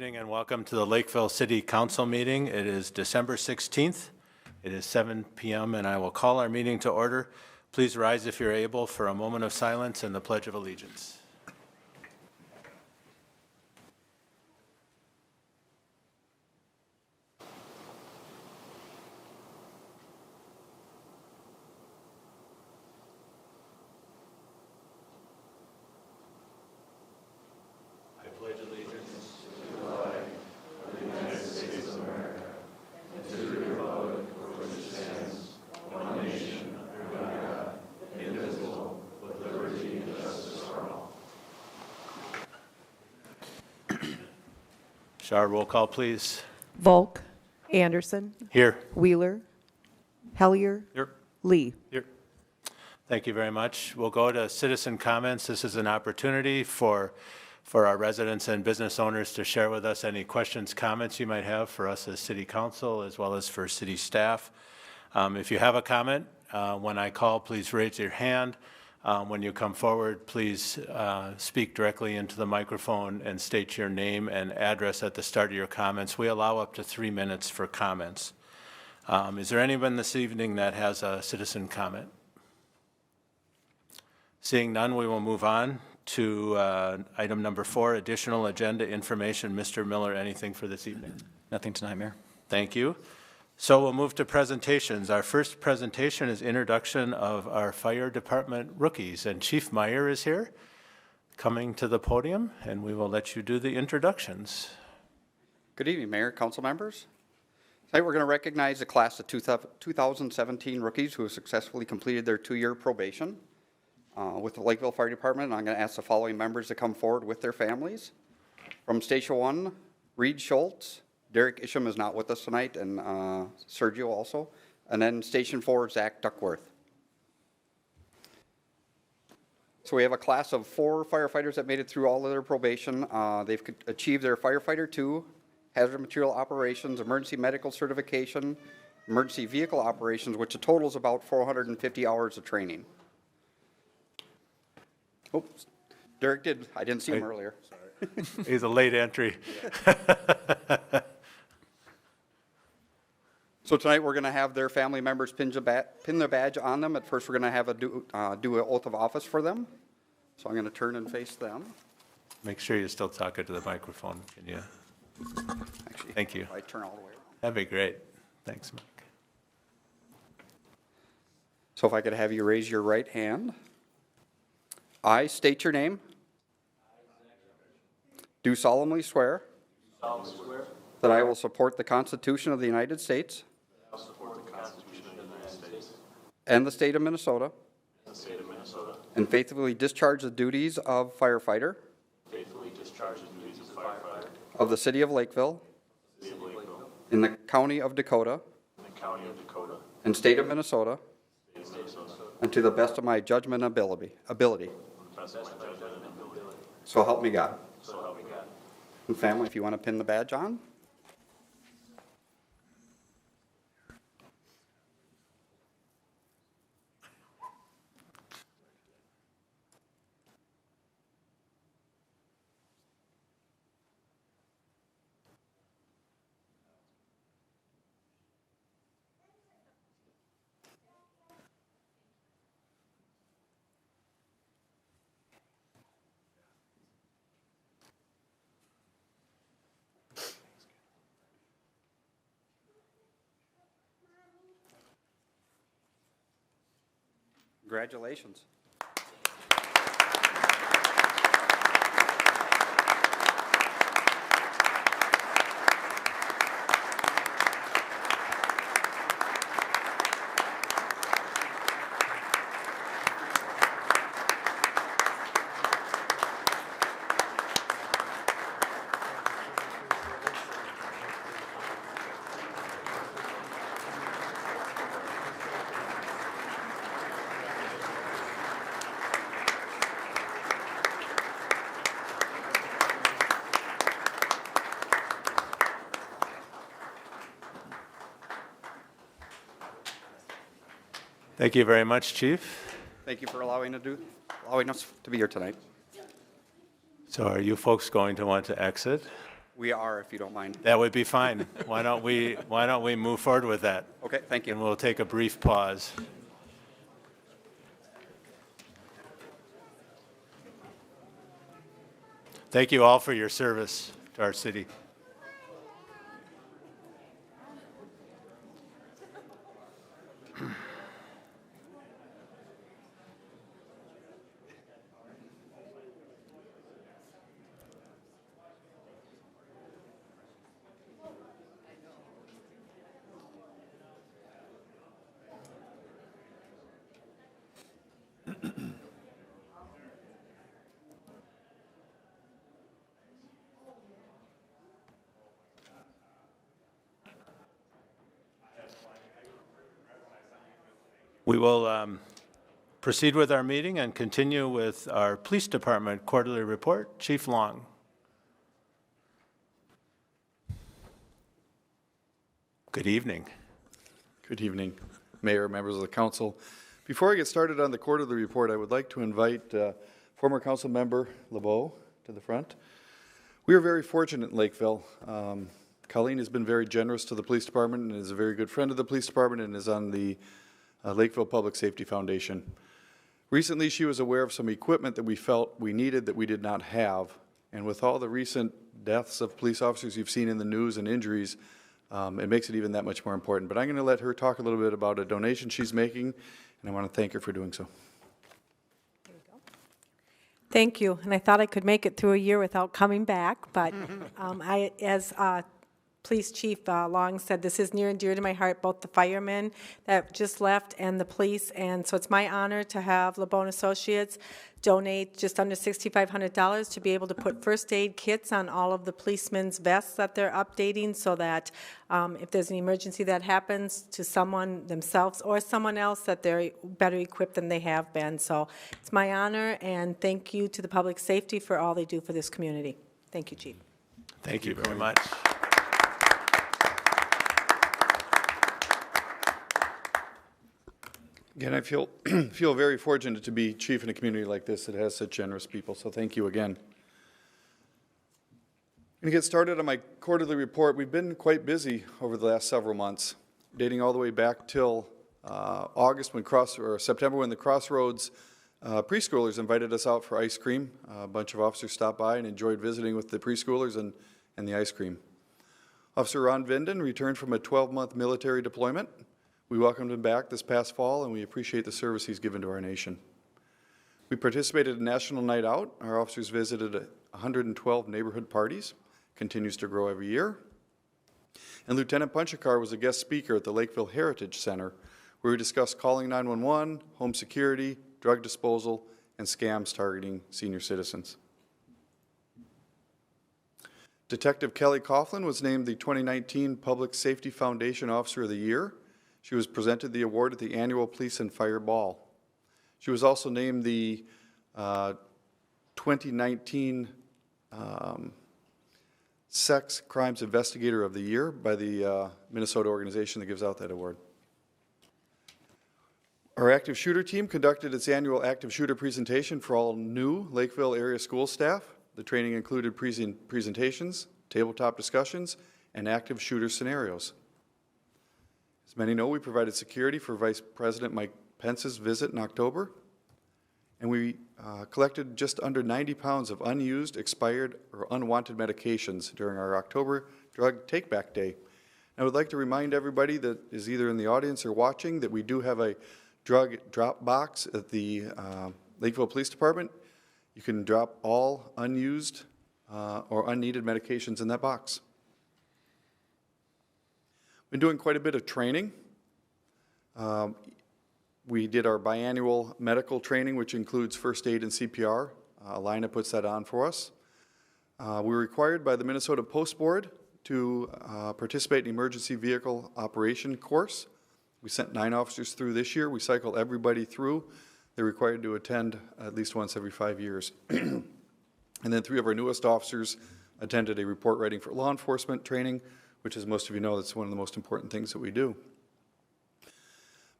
evening and welcome to the Lakeville City Council meeting. It is December 16th. It is 7 p.m. and I will call our meeting to order. Please rise if you're able for a moment of silence and the Pledge of Allegiance. Shar, roll call, please. Volk, Anderson, Here. Wheeler, Hellier, Here. Lee. Here. Thank you very much. We'll go to citizen comments. This is an opportunity for our residents and business owners to share with us any questions, comments you might have for us as city council, as well as for city staff. If you have a comment, when I call, please raise your hand. When you come forward, please speak directly into the microphone and state your name and address at the start of your comments. We allow up to 3 minutes for comments. Is there anyone this evening that has a citizen comment? Seeing none, we will move on to item number 4, additional agenda information. Mr. Miller, anything for this evening? Nothing tonight, Mayor. Thank you. So we'll move to presentations. Our first presentation is introduction of our fire department rookies, and Chief Meyer is here, coming to the podium, and we will let you do the introductions. Good evening, Mayor, council members. Tonight we're going to recognize the class of 2017 rookies who have successfully completed their 2-year probation with the Lakeville Fire Department. I'm going to ask the following members to come forward with their families. From Station 1, Reed Schultz. Derek Isham is not with us tonight, and Sergio also. And then Station 4, Zach Duckworth. So we have a class of 4 firefighters that made it through all of their probation. They've achieved their Firefighter 2, Hazard Material Operations, Emergency Medical Certification, Emergency Vehicle Operations, which totals about 450 hours of training. Oops, Derek did. I didn't see him earlier. Sorry. He's a late entry. So tonight we're going to have their family members pin their badge on them. At first we're going to have do an oath of office for them. So I'm going to turn and face them. Make sure you're still talking to the microphone. Can you? Actually, Thank you. I turn all the way around. That'd be great. Thanks, Mike. So if I could have you raise your right hand. I state your name. Do solemnly swear. That I will support the Constitution of the United States. And the state of Minnesota. And faithfully discharge the duties of firefighter. Of the city of Lakeville. In the county of Dakota. And state of Minnesota. And to the best of my judgment and ability. So help me God. And family, if you want to pin the badge on. Congratulations. Thank you very much, Chief. Thank you for allowing us to be here tonight. So are you folks going to want to exit? We are, if you don't mind. That would be fine. Why don't we move forward with that? Okay, thank And you. we'll take a brief pause. Thank you all for your service to our city. We will proceed with our meeting and continue with our Police Department quarterly report. Chief Long. Good evening. Good evening, Mayor, members of the council. Before I get started on the quarterly report, I would like to invite former council member LeBeau to the front. We are very fortunate in Lakeville. Colleen has been very generous to the police department and is a very good friend of the police department and is on the Lakeville Public Safety Foundation. Recently, she was aware of some equipment that we felt we needed that we did not have. And with all the recent deaths of police officers you've seen in the news and injuries, it makes it even that much more important. But I'm going to let her talk a little bit about a donation she's making, and I want to thank her for doing so. Thank you. And I thought I could make it through a year without coming back, but as Police Chief Long said, this is near and dear to my heart, both the firemen that just left and the police. And so it's my honor to have LeBeau Associates donate just under $6,500 to be able to put first aid kits on all of the policemen's vests that they're updating so that if there's an emergency that happens to someone themselves or someone else, that they're better equipped than they have been. So it's my honor, and thank you to the public safety for all they do for this community. Thank you, Chief. Thank you very much. Again, I feel very fortunate to be chief in a community like this that has such generous people, so thank you again. I'm going to get started on my quarterly report. We've been quite busy over the last several months, dating all the way back till September when the Crossroads preschoolers invited us out for ice cream. A bunch of officers stopped by and enjoyed visiting with the preschoolers and the ice cream. Officer Ron Vinden returned from a 12-month military deployment. We welcomed him back this past fall, and we appreciate the service he's given to our nation. We participated in National Night Out. Our officers visited 112 neighborhood parties, continues to grow every year. And Lieutenant Punchakar was a guest speaker at the Lakeville Heritage Center, where we discussed calling 911, home security, drug disposal, and scams targeting senior citizens. Detective Kelly Coughlin was named the 2019 Public Safety Foundation Officer of the Year. She was presented the award at the annual Police and Fire Ball. She was also named the 2019 Sex Crimes Investigator of the Year by the Minnesota organization that gives out that award. Our active shooter team conducted its annual active shooter presentation for all new Lakeville area school staff. The training included presentations, tabletop discussions, and active shooter scenarios. As many know, we provided security for Vice President Mike Pence's visit in October, and we collected just under 90 pounds of unused, expired, or unwanted medications during our October Drug Take-Back Day. I would like to remind everybody that is either in the audience or watching that we do have a drug drop box at the Lakeville Police Department. You can drop all unused or unneeded medications in that box. Been doing quite a bit of training. We did our biannual medical training, which includes first aid and CPR. Alina puts that on for us. We were required by the Minnesota Post Board to participate in emergency vehicle operation course. We sent 9 officers through this year. We cycled everybody through. They're required to attend at least once every 5 years. And then 3 of our newest officers attended a report writing for law enforcement training, which, as most of you know, that's one of the most important things that we do.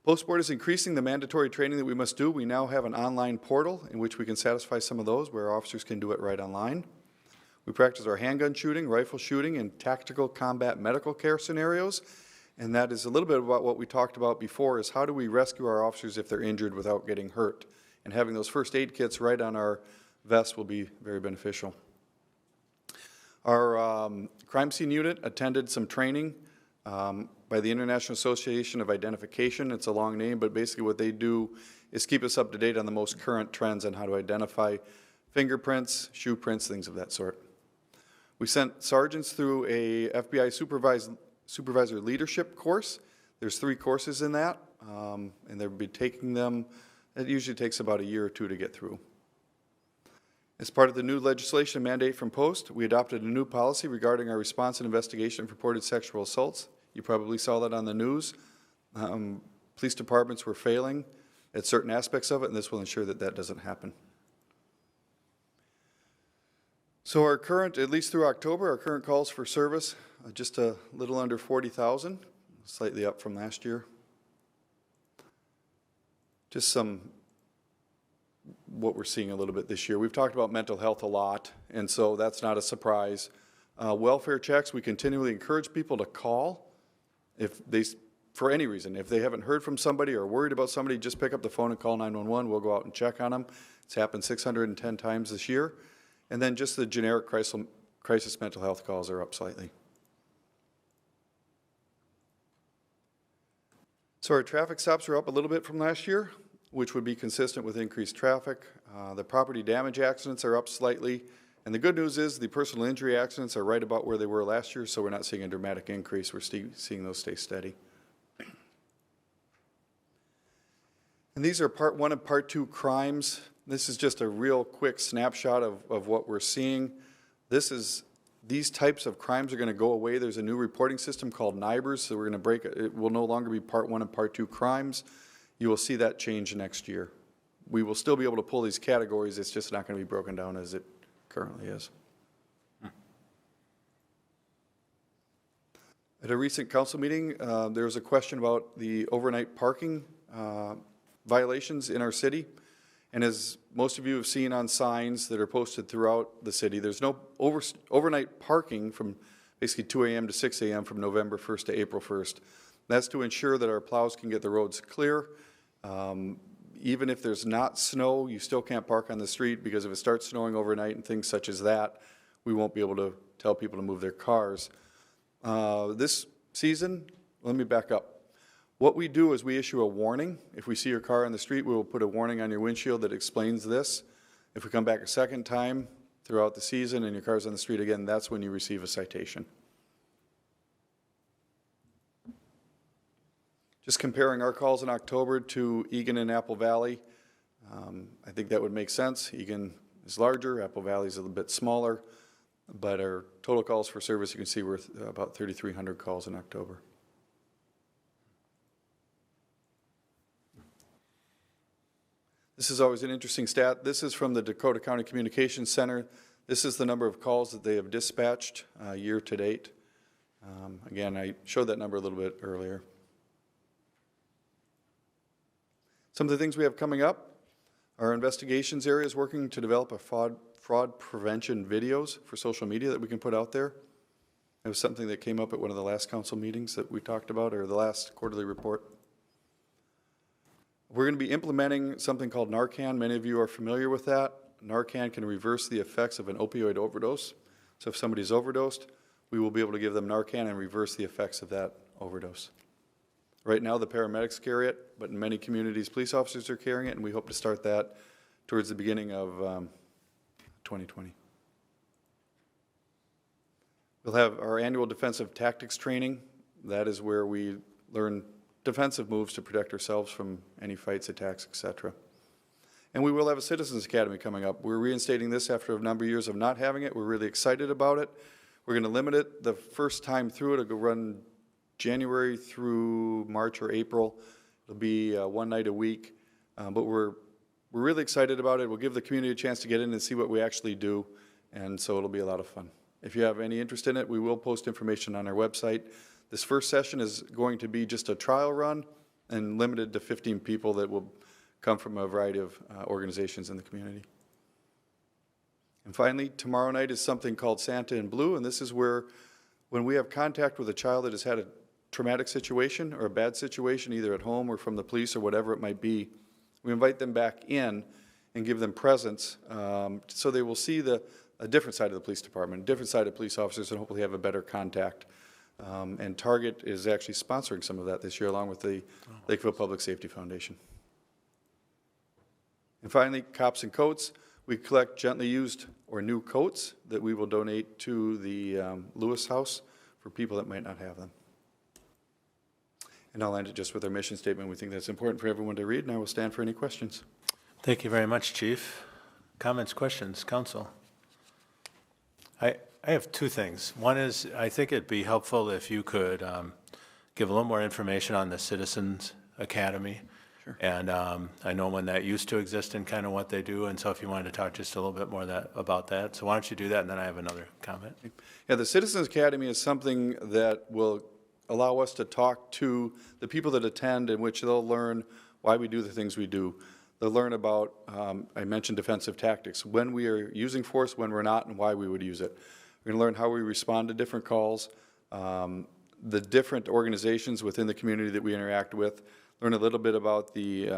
Post Board is increasing the mandatory training that we must do. We now have an online portal in which we can satisfy some of those where officers can do it right online. We practice our handgun shooting, rifle shooting, and tactical combat medical care scenarios. And that is a little bit about what we talked about before, is how do we rescue our officers if they're injured without getting hurt? And having those first aid kits right on our vest will be very beneficial. Our crime scene unit attended some training by the International Association of Identification. It's a long name, but basically what they do is keep us up to date on the most current trends on how to identify fingerprints, shoe prints, things of that sort. We sent sergeants through a FBI supervisor leadership course. There's 3 courses in that, and they'll be taking them. It usually takes about a year or 2 to get through. As part of the new legislation mandate from Post, we adopted a new policy regarding our response and investigation of reported sexual assaults. You probably saw that on the news. Police departments were failing at certain aspects of it, and this will ensure that that doesn't happen. So our current, at least through October, our current calls for service, just a little under 40,000, slightly up from last year. Just some what we're seeing a little bit this year. We've talked about mental health a lot, and so that's not a surprise. Welfare checks, we continually encourage people to call if they, for any reason. If they haven't heard from somebody or worried about somebody, just pick up the phone and call 911. We'll go out and check on them. It's happened 610 times this year. And then just the generic crisis mental health calls are up slightly. So our traffic stops are up a little bit from last year, which would be consistent with increased traffic. The property damage accidents are up slightly. And the good news is the personal injury accidents are right about where they were last year, so we're not seeing a dramatic increase. We're seeing those stay steady. And these are part 1 and part 2 crimes. This is just a real quick snapshot of what we're seeing. These types of crimes are going to go away. There's a new reporting system called NIBRS, so we're going to break it. It will no longer be part 1 and part 2 crimes. You will see that change next year. We will still be able to pull these categories. It's just not going to be broken down as it currently is. At a recent council meeting, there was a question about the overnight parking violations in our city. And as most of you have seen on signs that are posted throughout the city, there's no overnight parking from basically 2 a.m. to 6 a.m. from November 1st to April 1st. That's to ensure that our plows can get the roads clear. Even if there's not snow, you still can't park on the street, because if it starts snowing overnight and things such as that, we won't be able to tell people to move their cars. This season, let me back up. What we do is we issue a warning. If we see your car on the street, we will put a warning on your windshield that explains this. If we come back a second time throughout the season and your car's on the street again, that's when you receive a citation. Just comparing our calls in October to Egan and Apple Valley, I think that would make sense. Egan is larger, Apple Valley is a little bit smaller, but our total calls for service, you can see we're about 3,300 calls in October. This is always an interesting stat. This is from the Dakota County Communications Center. This is the number of calls that they have dispatched year to date. Again, I showed that number a little bit earlier. Some of the things we have coming up, our investigations area is working to develop a fraud prevention videos for social media that we can put out there. It was something that came up at one of the last council meetings that we talked about, or the last quarterly report. We're going to be implementing something called Narcan. Many of you are familiar with that. Narcan can reverse the effects of an opioid overdose. So if somebody's overdosed, we will be able to give them Narcan and reverse the effects of that overdose. Right now, the paramedics carry it, but in many communities, police officers are carrying it, and we hope to start that towards the beginning of 2020. We'll have our annual defensive tactics training. That is where we learn defensive moves to protect ourselves from any fights, attacks, etc. And we will have a Citizens Academy coming up. We're reinstating this after a number of years of not having it. We're really excited about it. We're going to limit it the first time through. It'll go run January through March or April. It'll be one night a week. But we're really excited about it. We'll give the community a chance to get in and see what we actually do. And so it'll be a lot of fun. If you have any interest in it, we will post information on our website. This first session is going to be just a trial run and limited to 15 people that will come from a variety of organizations in the community. And finally, tomorrow night is something called Santa in Blue, and this is where, when we have contact with a child that has had a traumatic situation or a bad situation, either at home or from the police or whatever it might be, we invite them back in and give them presents, so they will see a different side of the police department, a different side of police officers, and hopefully have a better contact. And Target is actually sponsoring some of that this year, along with the Lakeville Public Safety Foundation. And finally, cops and coats. We collect gently used or new coats that we will donate to the Lewis House for people that might not have them. And I'll end it just with our mission statement. We think that's important for everyone to read, and I will stand for any questions. Thank you very much, Chief. Comments, questions, council? I have two things. One is, I think it'd be helpful if you could give a little more information on the Citizens Academy. Sure. And I know when that used to exist and kind of what they do, and so if you wanted to talk just a little bit more about that. So why don't you do that, and then I have another comment. Yeah, the Citizens Academy is something that will allow us to talk to the people that attend, in which they'll learn why we do the things we do. They'll learn about, I mentioned defensive tactics, when we are using force, when we're not, and why we would use it. We're going to learn how we respond to different calls, the different organizations within the community that we interact with, learn a little bit about the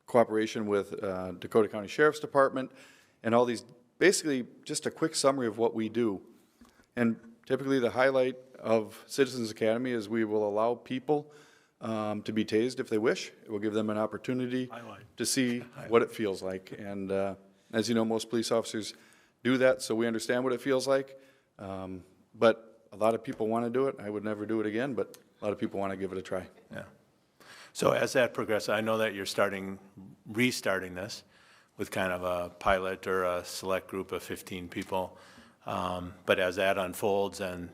cooperation with Dakota County Sheriff's Department, and all these, basically just a quick summary of what we do. And typically the highlight of Citizens Academy is we will allow people to be tased if they wish. It will give them an opportunity to see what it feels like. And as you know, most police officers do that, so we understand what it feels like. But a lot of people want to do it. I would never do it again, but a lot of people want to give it a try. Yeah. So as that progresses, I know that you're restarting this with kind of a pilot or a select group of 15 people. But as that unfolds and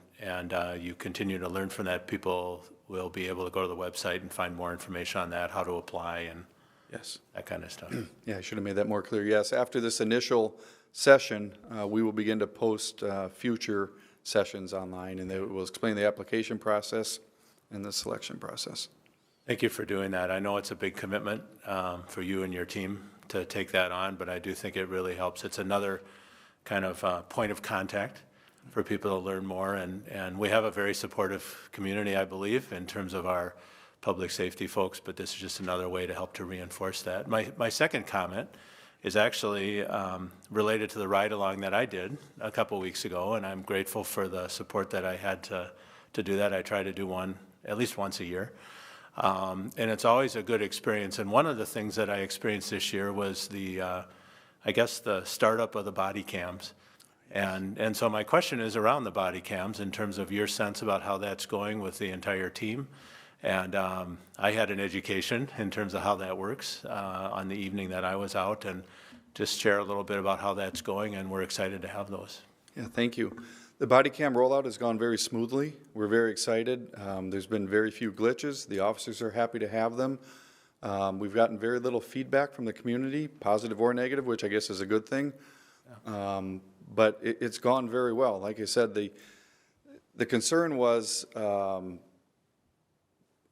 you continue to learn from that, people will be able to go to the website and find more information on that, how to apply, and yes, that kind of stuff. Yeah, I should have made that more clear. Yes, after this initial session, we will begin to post future sessions online, and they will explain the application process and the selection process. Thank you for doing that. I know it's a big commitment for you and your team to take that on, but I do think it really helps. It's another kind of point of contact for people to learn more, and we have a very supportive community, I believe, in terms of our public safety folks, but this is just another way to help to reinforce that. My second comment is actually related to the ride-along that I did a couple weeks ago, and I'm grateful for the support that I had to do that. I try to do one at least once a year, and it's always a good experience. And one of the things that I experienced this year was I guess the startup of the body cams. And so my question is around the body cams in terms of your sense about how that's going with the entire team. And I had an education in terms of how that works on the evening that I was out, and just share a little bit about how that's going, and we're excited to have those. Yeah, thank you. The body cam rollout has gone very smoothly. We're very excited. There's been very few glitches. The officers are happy to have them. We've gotten very little feedback from the community, positive or negative, which I guess is a good thing. But it's gone very well. Like I said, the concern was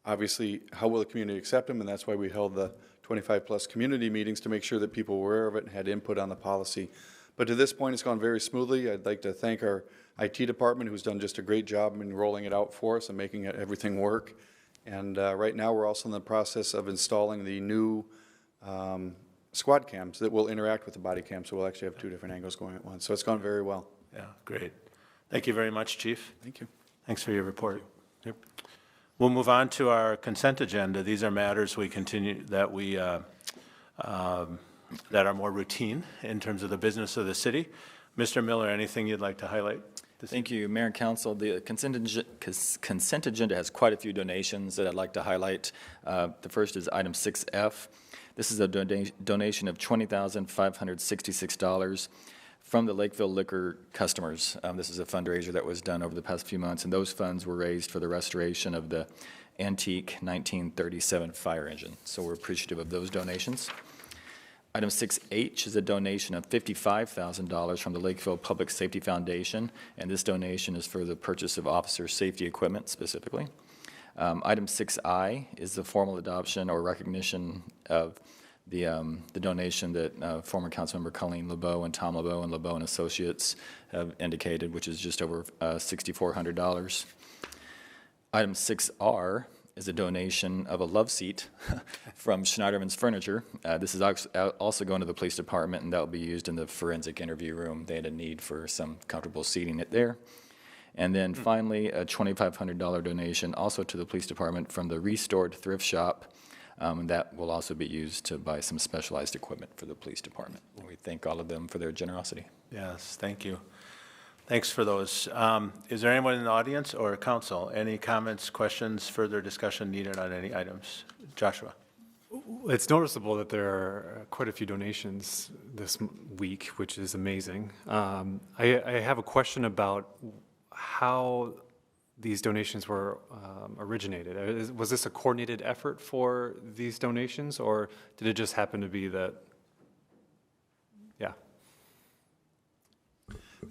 obviously how will the community accept them, and that's why we held the 25-plus community meetings to make sure that people were aware of it and had input on the policy. But to this point, it's gone very smoothly. I'd like to thank our IT department, who's done just a great job in rolling it out for us and making everything work. And right now, we're also in the process of installing the new squad cams that will interact with the body cam, so we'll actually have two different angles going at once. So it's gone very well. Yeah, great. Thank you very much, Chief. Thank you. Thanks for your report. Yep. We'll move on to our consent agenda. These are matters we continue that we that are more routine in terms of the business of the city. Mr. Miller, anything you'd like to highlight? Thank you, Mayor and Council. The consent agenda has quite a few donations that I'd like to highlight. The first is item 6F. This is a donation of $20,566 from the Lakeville Liquor customers. This is a fundraiser that was done over the past few months, and those funds were raised for the restoration of the antique 1937 fire engine. So we're appreciative of those donations. Item 6H is a donation of $55,000 from the Lakeville Public Safety Foundation, and this donation is for the purchase of officer safety equipment specifically. Item 6I is the formal adoption or recognition of the donation that former Councilmember Colleen LeBeau and Tom LeBeau and LeBeau and Associates have indicated, which is just over $6,400. Item 6R is a donation of a love seat from Schneiderman's Furniture. This is also going to the police department, and that will be used in the forensic interview room. They had a need for some comfortable seating there. And then finally, a $2,500 donation also to the police department from the Restored Thrift Shop. That will also be used to buy some specialized equipment for the police department. And we thank all of them for their generosity. Yes, thank you. Thanks for those. Is there anyone in the audience or council? Any comments, questions, further discussion needed on any items? Joshua? It's noticeable that there are quite a few donations this week, which is amazing. I have a question about how these donations were originated. Was this a coordinated effort for these donations, or did it just happen to be that, yeah?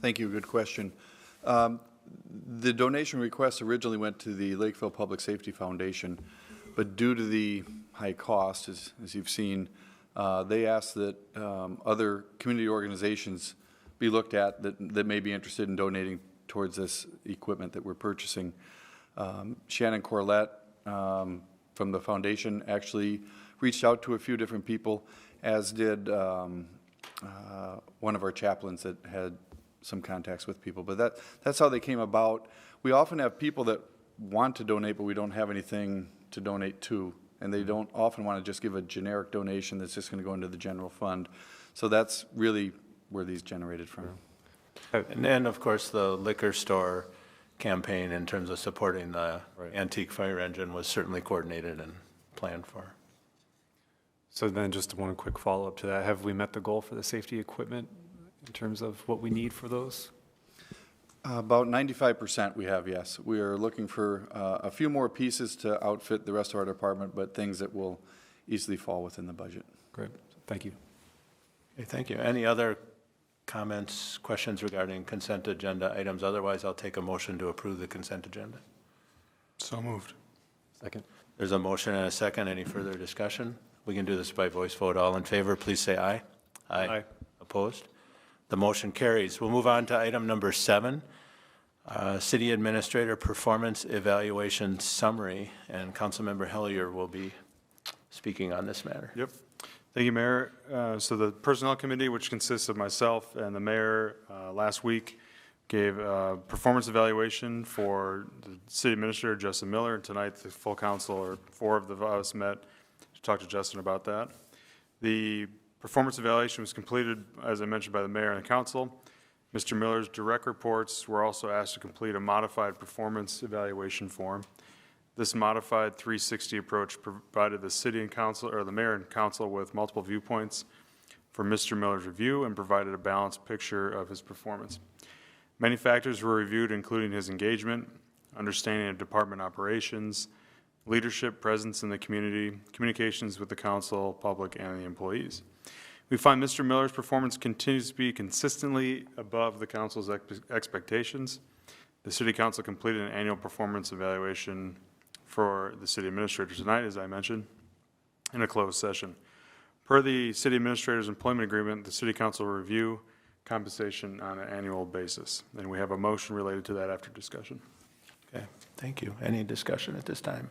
Thank you, good question. The donation request originally went to the Lakeville Public Safety Foundation, but due to the high cost, as you've seen, they asked that other community organizations be looked at that may be interested in donating towards this equipment that we're purchasing. Shannon Corlett from the foundation actually reached out to a few different people, as did one of our chaplains that had some contacts with people. But that's how they came about. We often have people that want to donate, but we don't have anything to donate to. And they don't often want to just give a generic donation that's just going to go into the general fund. So that's really where these generated from. And then, of course, the liquor store campaign in terms of supporting the antique fire engine was certainly coordinated and planned for. So then just one quick follow-up to that. Have we met the goal for the safety equipment in terms of what we need for those? About 95% we have, yes. We are looking for a few more pieces to outfit the rest of our department, but things that will easily fall within the budget. Great, thank you. Okay, thank you. Any other comments, questions regarding consent agenda items? Otherwise, I'll take a motion to approve the consent agenda. So moved. Second. There's a motion and a second. Any further discussion? We can do this by voice vote. All in favor, please say aye. Aye. Opposed? The motion carries. We'll move on to item number 7, City Administrator Performance Evaluation Summary, and Councilmember Hellier will be speaking on this matter. Yep. Thank you, Mayor. So the Personnel Committee, which consists of myself and the mayor, last week gave a performance evaluation for the City Administrator, Justin Miller, and tonight the full council, or 4 of us, met to talk to Justin about that. The performance evaluation was completed, as I mentioned, by the mayor and the council. Mr. Miller's direct reports were also asked to complete a modified performance evaluation form. This modified 360 approach provided the city and council, or the mayor and council, with multiple viewpoints for Mr. Miller's review and provided a balanced picture of his performance. Many factors were reviewed, including his engagement, understanding of department operations, leadership, presence in the community, communications with the council, public, and the employees. We find Mr. Miller's performance continues to be consistently above the council's expectations. The City Council completed an annual performance evaluation for the City Administrator tonight, as I mentioned, in a closed session. Per the City Administrator's employment agreement, the City Council will review compensation on an annual basis. And we have a motion related to that after discussion. Okay, thank you. Any discussion at this time?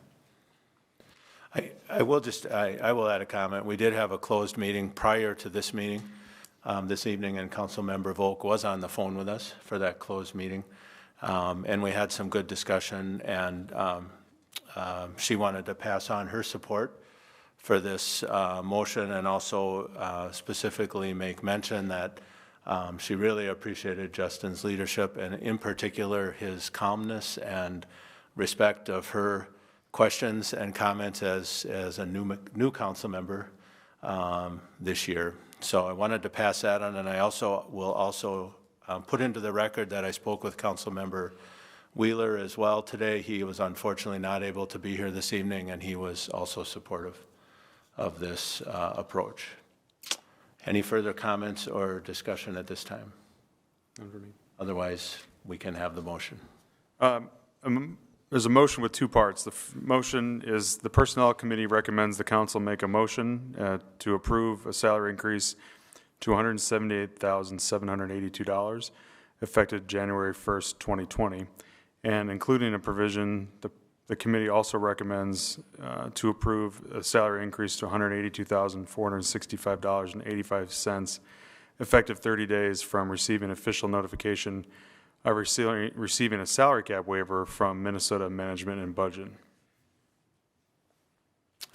I will add a comment. We did have a closed meeting prior to this meeting this evening, and Councilmember Volk was on the phone with us for that closed meeting. And we had some good discussion, and she wanted to pass on her support for this motion, and also specifically make mention that she really appreciated Justin's leadership, and in particular his calmness and respect of her questions and comments as a new council member this year. So I wanted to pass that on, and I will put into the record that I spoke with Councilmember Wheeler as well today. He was unfortunately not able to be here this evening, and he was also supportive of this approach. Any further comments or discussion at this time? None for me. Otherwise, we can have the motion. There's a motion with two parts. The motion is the Personnel Committee recommends the council make a motion to approve a salary increase to $178,782, effective January 1st, 2020. And including a provision, the committee also recommends to approve a salary increase to $182,465.85, effective 30 days from receiving official notification of receiving a salary cap waiver from Minnesota Management and Budget.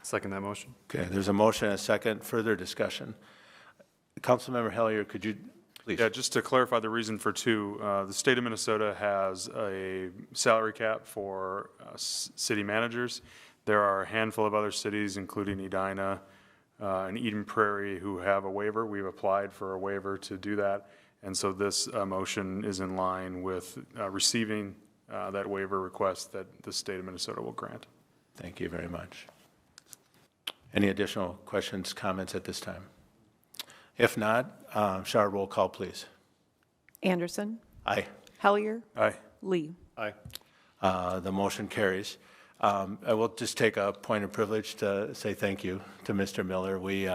Second that motion. Okay, there's a motion and a second. Further discussion. Councilmember Hellier, could you please? Yeah, just to clarify the reason for two, the state of Minnesota has a salary cap for city managers. There are a handful of other cities, including Edina and Eden Prairie, who have a waiver. We've applied for a waiver to do that. And so this motion is in line with receiving that waiver request that the state of Minnesota will grant. Thank you very much. Any additional questions, comments at this time? If not, Shar, roll call, please. Anderson, Aye. Hellier, Aye. Lee. Aye. The motion carries. I will just take a point of privilege to say thank you to Mr. Miller. We,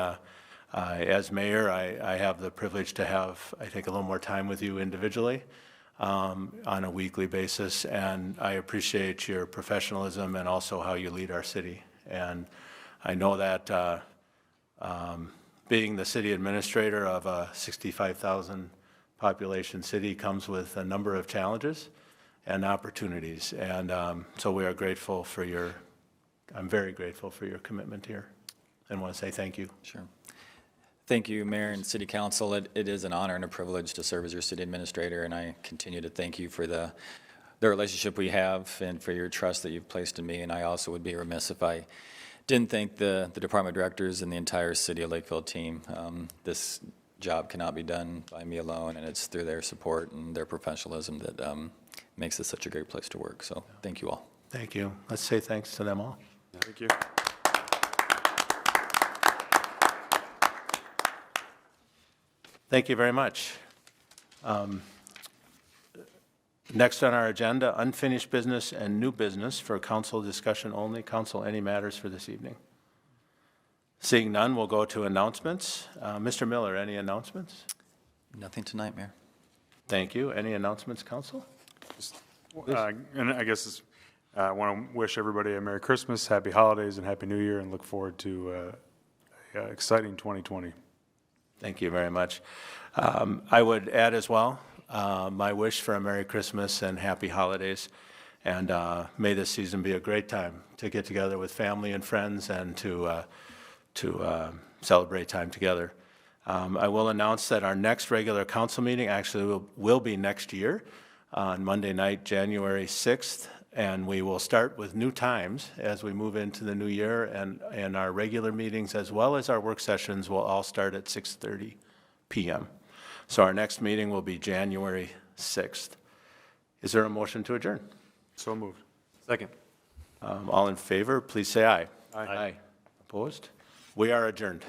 as mayor, I have the privilege to have, I think, a little more time with you individually on a weekly basis, and I appreciate your professionalism and also how you lead our city. And I know that being the city administrator of a 65,000 population city comes with a number of challenges and opportunities. And so we are grateful for your, I'm very grateful for your commitment here and want to say thank you. Sure. Thank you, Mayor and City Council. It is an honor and a privilege to serve as your city administrator, and I continue to thank you for the relationship we have and for your trust that you've placed in me. And I also would be remiss if I didn't thank the department directors and the entire City of Lakeville team. This job cannot be done by me alone, and it's through their support and their professionalism that makes this such a great place to work. So thank you all. Thank you. Let's say thanks to them all. Thank you. Thank you very much. Next on our agenda, unfinished business and new business for council discussion only. Council, any matters for this evening? Seeing none, we'll go to announcements. Mr. Miller, any announcements? Nothing tonight, Mayor. Thank you. Any announcements, council? And I guess I want to wish everybody a Merry Christmas, Happy Holidays, and Happy New Year, and look forward to an exciting 2020. Thank you very much. I would add as well, my wish for a Merry Christmas and Happy Holidays. And may this season be a great time to get together with family and friends and to celebrate time together. I will announce that our next regular council meeting actually will be next year on Monday night, January 6th. And we will start with new times as we move into the new year, and our regular meetings as well as our work sessions will all start at 6:30 p.m. So our next meeting will be January 6th. Is there a motion to adjourn? So moved. Second. All in favor, please say aye. Aye. Opposed? We are adjourned.